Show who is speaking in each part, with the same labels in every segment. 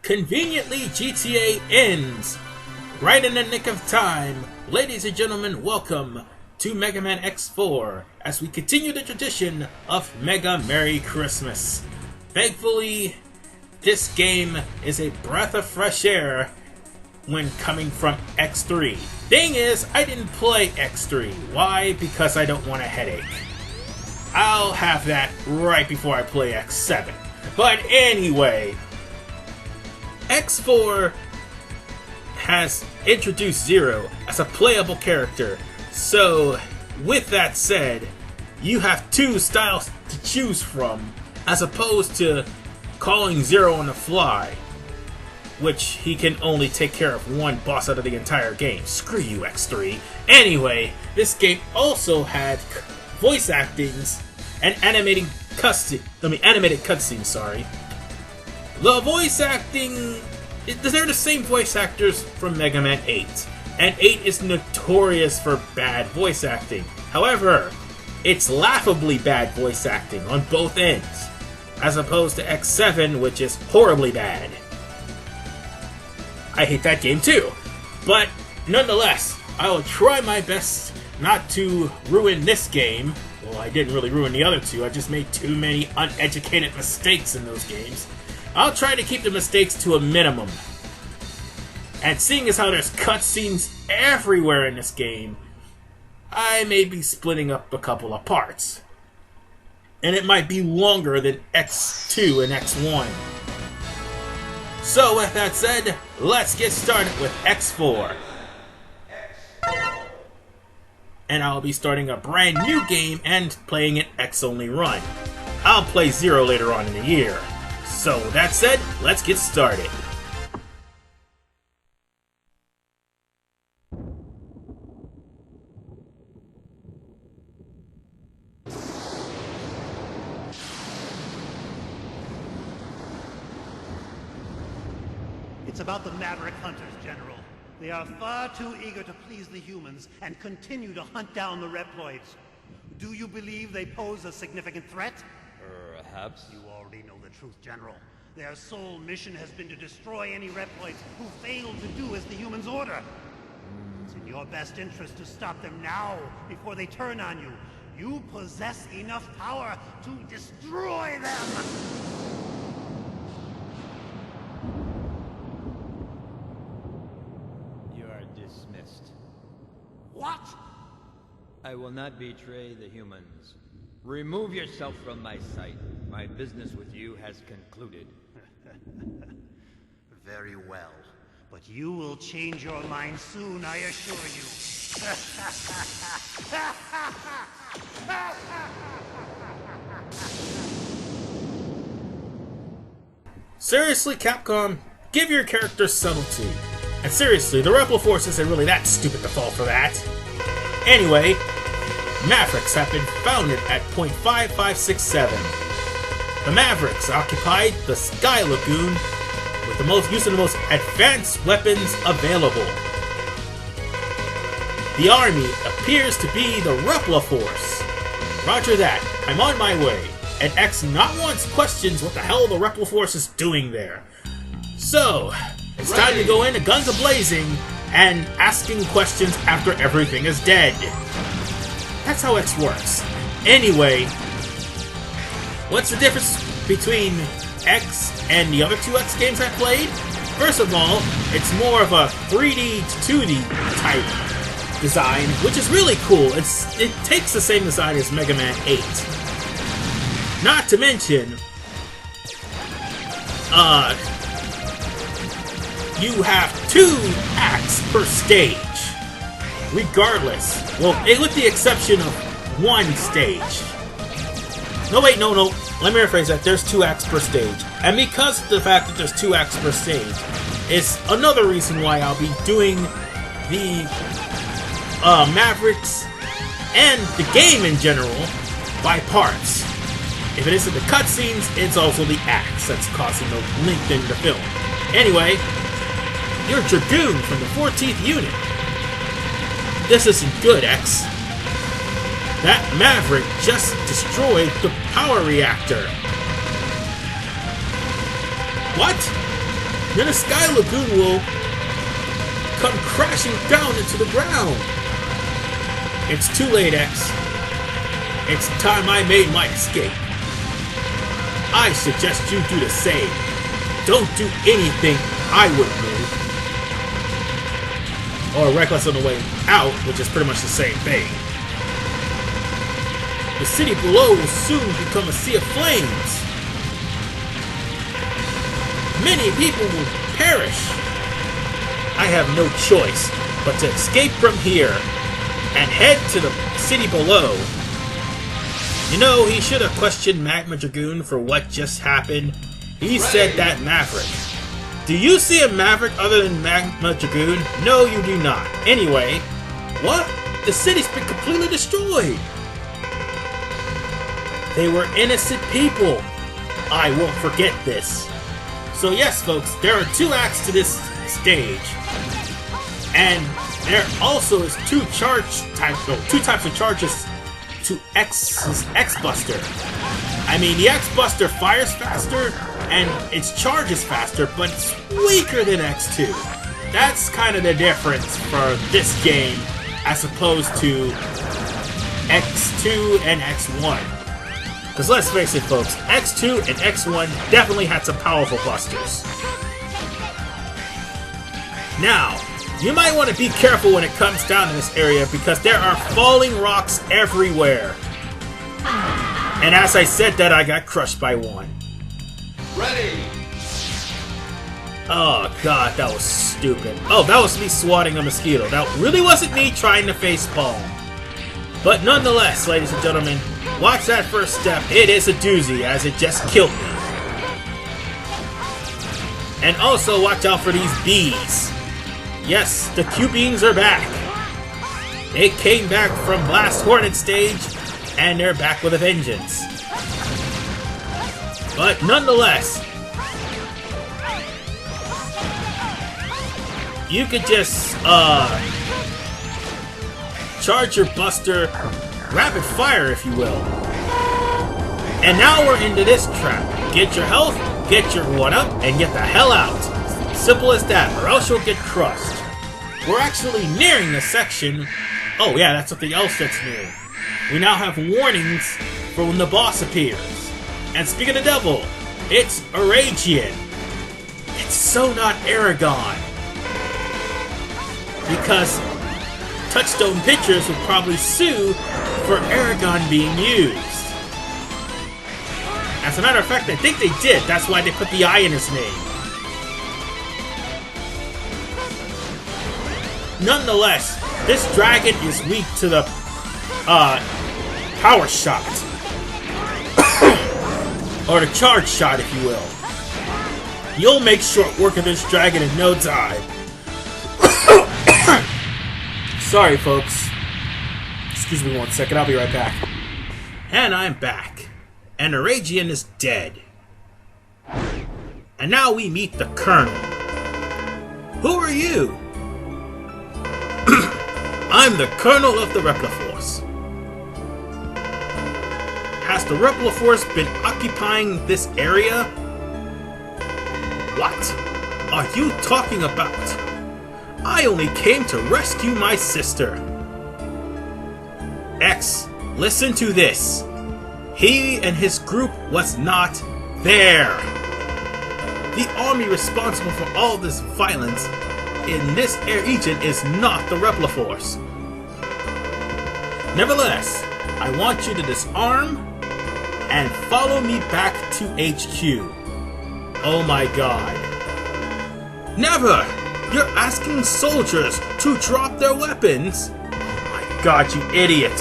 Speaker 1: Conveniently, GTA ends right in the nick of time. Ladies and gentlemen, welcome to Mega Man X4 as we continue the tradition of Mega Merry Christmas. Thankfully, this game is a breath of fresh air when coming from X3. Thing is, I didn't play X3. Why? Because I don't want a headache. I'll have that right before I play X7. But anyway, X4 has introduced Zero as a playable character. So, with that said, you have two styles to choose from, as opposed to calling Zero on the fly, which he can only take care of one boss out of the entire game. Screw you, X3. Anyway, this game also had voice actings and animated cutscenes, sorry. The voice acting, they're the same voice actors from Mega Man 8, and 8 is notorious for bad voice acting. However, it's laughably bad voice acting on both ends, as opposed to X7, which is horribly bad. I hate that game too, but nonetheless, I will try my best not to ruin this game. Well, I didn't really ruin the other two, I just made too many uneducated mistakes in those games. I'll try to keep the mistakes to a minimum. And seeing as how there's cutscenes everywhere in this game, I may be splitting up a couple of parts. And it might be longer than X2 and X1. So with that said, let's get started with X4. And I'll be starting a brand new game and playing an X-only run. I'll play Zero later on in the year. So with that said, let's get started.
Speaker 2: It's about the Maverick hunters, General. They are far too eager to please the humans and continue to hunt down the Reploids. Do you believe they pose a significant threat?
Speaker 3: Perhaps.
Speaker 2: You already know the truth, General. Their sole mission has been to destroy any Reploids who fail to do as the humans order. It's in your best interest to stop them now, before they turn on you. You possess enough power to destroy them!
Speaker 3: Dismissed.
Speaker 2: What?
Speaker 3: I will not betray the humans. Remove yourself from my sight. My business with you has concluded.
Speaker 2: Very well. But you will change your mind soon, I assure you.
Speaker 1: Seriously, Capcom, give your character subtlety. And seriously, the Repliforce isn't really that stupid to fall for that. Anyway, Mavericks have been founded at point 5567. The Mavericks occupied the Sky Lagoon with using the most advanced weapons available. The army appears to be the Repliforce. Roger that, I'm on my way. And X not once questions what the hell the Repliforce is doing there. So, it's time to go in, guns a-blazing, and asking questions after everything is dead. That's how X works. Anyway, what's the difference between X and the other two X games I played? First of all, it's more of a 3D to 2D type design, which is really cool. It takes the same design as Mega Man 8. Not to mention, you have 2 acts per stage, regardless. Well, with the exception of 1 stage. No, wait, no. Let me rephrase that. There's 2 acts per stage. And because of the fact that there's 2 acts per stage, is another reason why I'll be doing the Mavericks and the game in general by parts. If it isn't the cutscenes, it's also the acts that's causing the length in the film. Anyway, you're Dragoon from the 14th unit. This isn't good, X. That Maverick just destroyed the power reactor. What? then a Sky Lagoon will come crashing down into the ground. It's too late, X. It's time I made my escape. I suggest you do the same. Don't do anything I wouldn't do. Or reckless on the way out, which is pretty much the same thing. The city below will soon become a sea of flames. Many people will perish. I have no choice but to escape from here and head to the city below. You know, he should have questioned Magma Dragoon for what just happened. He said that Maverick. Do you see a Maverick other than Magma Dragoon? No, you do not. Anyway, what? The city's been completely destroyed. They were innocent people. I won't forget this. So yes, folks, there are 2 acts to this stage. And there also is 2 types of charges to X-Buster. I mean, the X-Buster fires faster and its charges faster, but it's weaker than X2. That's kind of the difference for this game as opposed to X2 and X1. Because let's face it, folks, X2 and X1 definitely had some powerful busters. Now, you might want to be careful when it comes down to this area because there are falling rocks everywhere. And as I said that, I got crushed by one.
Speaker 4: Ready!
Speaker 1: Oh god, that was stupid. Oh, that was me swatting a mosquito. That really wasn't me trying to facepalm. But nonetheless, ladies and gentlemen, watch that first step. It is a doozy as it just killed me. And also watch out for these bees. Yes, the Q-Beans are back. They came back from Blast Hornet stage, and they're back with a vengeance. But nonetheless, you could just, charge your buster rapid fire, if you will. And now we're into this trap. Get your health, get your 1-up, and get the hell out. Simple as that, or else you'll get crushed. We're actually nearing the section. Oh yeah, that's something else that's new. We now have warnings for when the boss appears. And speaking of the devil, it's Aragian. It's so not Aragon. Because Touchstone Pictures would probably sue for Aragon being used. As a matter of fact, I think they did. That's why they put the I in his name. Nonetheless, this dragon is weak to the power shot. Or the charge shot, if you will. You'll make short work of this dragon in no time. Sorry, folks. Excuse me 1 second, I'll be right back. And I'm back. And Aragian is dead. And now we meet the Colonel. Who are you? I'm the Colonel of the Repliforce. Has the Repliforce been occupying this area? What are you talking about? I only came to rescue my sister. X, listen to this. He and his group was not there. The army responsible for all this violence in this region is not the Repliforce. Nevertheless, I want you to disarm and follow me back to HQ. Oh my god. Never! You're asking soldiers to drop their weapons? Oh my god, you idiot.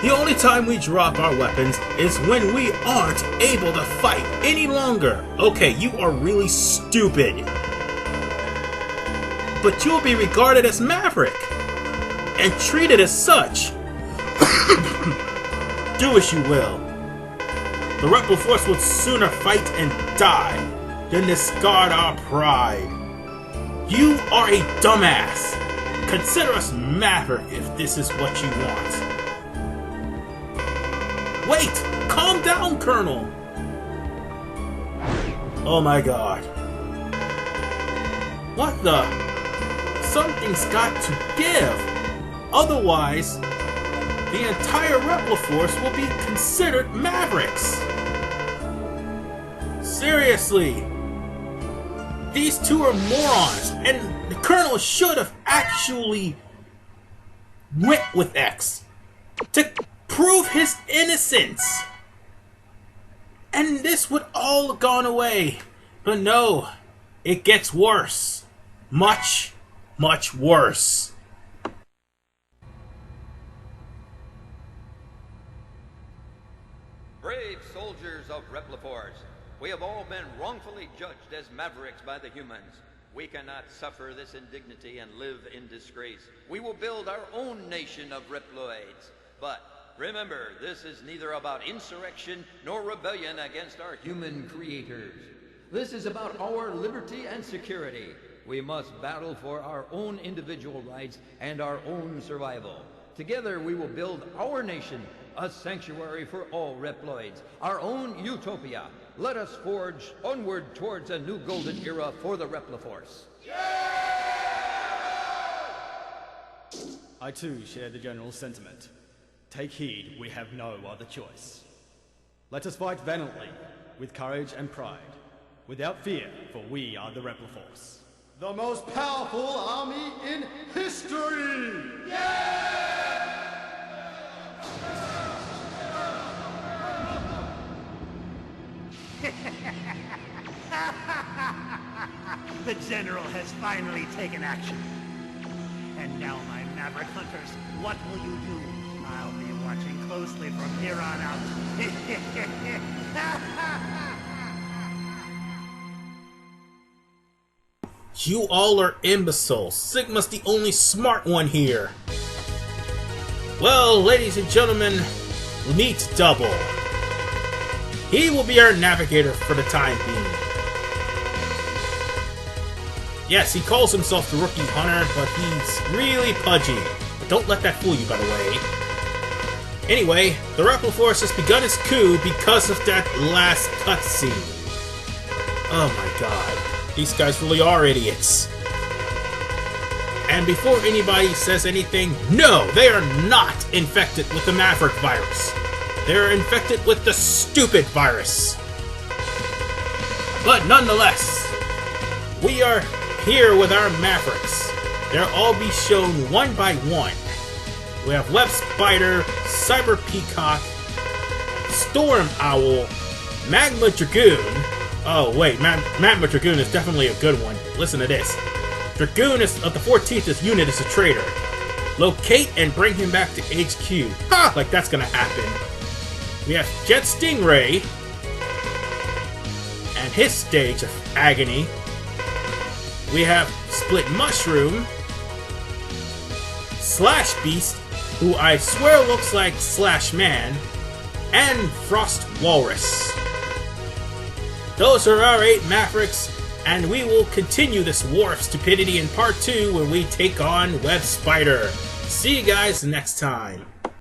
Speaker 1: The only time we drop our weapons is when we aren't able to fight any longer. Okay, you are really stupid. But you'll be regarded as Maverick and treated as such. Do as you will. The Repliforce would sooner fight and die than discard our pride. You are a dumbass. Consider us Maverick if this is what you want. Wait! Calm down, Colonel! Oh my god. What the? Something's got to give. Otherwise, the entire Repliforce will be considered Mavericks. Seriously. These two are morons, and the Colonel should have actually went with X to prove his innocence. And this would all have gone away. But no, it gets worse. Much, much worse.
Speaker 3: Brave soldiers of Repliforce, we have all been wrongfully judged as Mavericks by the humans. We cannot suffer this indignity and live in disgrace. We will build our own nation of Reploids. But remember, this is neither about insurrection nor rebellion against our human creators. This is about our liberty and security. We must battle for our own individual rights and our own survival. Together we will build our nation, a sanctuary for all Reploids, our own utopia. Let us forge onward towards a new golden era for the Repliforce.
Speaker 5: I too share the general sentiment. Take heed, we have no other choice. Let us fight valiantly, with courage and pride, without fear, for we are the Repliforce. The most powerful army in history!
Speaker 2: The General has finally taken action. And now, my Maverick Hunters, what will you do? I'll be watching closely from here on out.
Speaker 1: You all are imbeciles. Sigma's the only smart one here. Well, ladies and gentlemen, meet Double. He will be our navigator for the time being. Yes, he calls himself the Rookie Hunter, but he's really pudgy. But don't let that fool you, by the way. Anyway, the Repliforce has begun its coup because of that last cutscene. Oh my god. These guys really are idiots. And before anybody says anything, no, they are not infected with the Maverick virus. They're infected with the stupid virus. But nonetheless, we are here with our Mavericks. They'll all be shown one by one. We have Web Spider, Cyber Peacock, Storm Owl, Magma Dragoon. Oh wait, Magma Dragoon is definitely a good one. Listen to this. Dragoon is of the 14th unit is a traitor. Locate and bring him back to HQ. Ha! Like that's gonna happen. We have Jet Stingray and his stage of agony. We have Split Mushroom, Slash Beast, who I swear looks like Slash Man, and Frost Walrus. Those are our 8 Mavericks, and we will continue this war of stupidity in part 2 when we take on Web Spider. See you guys next time.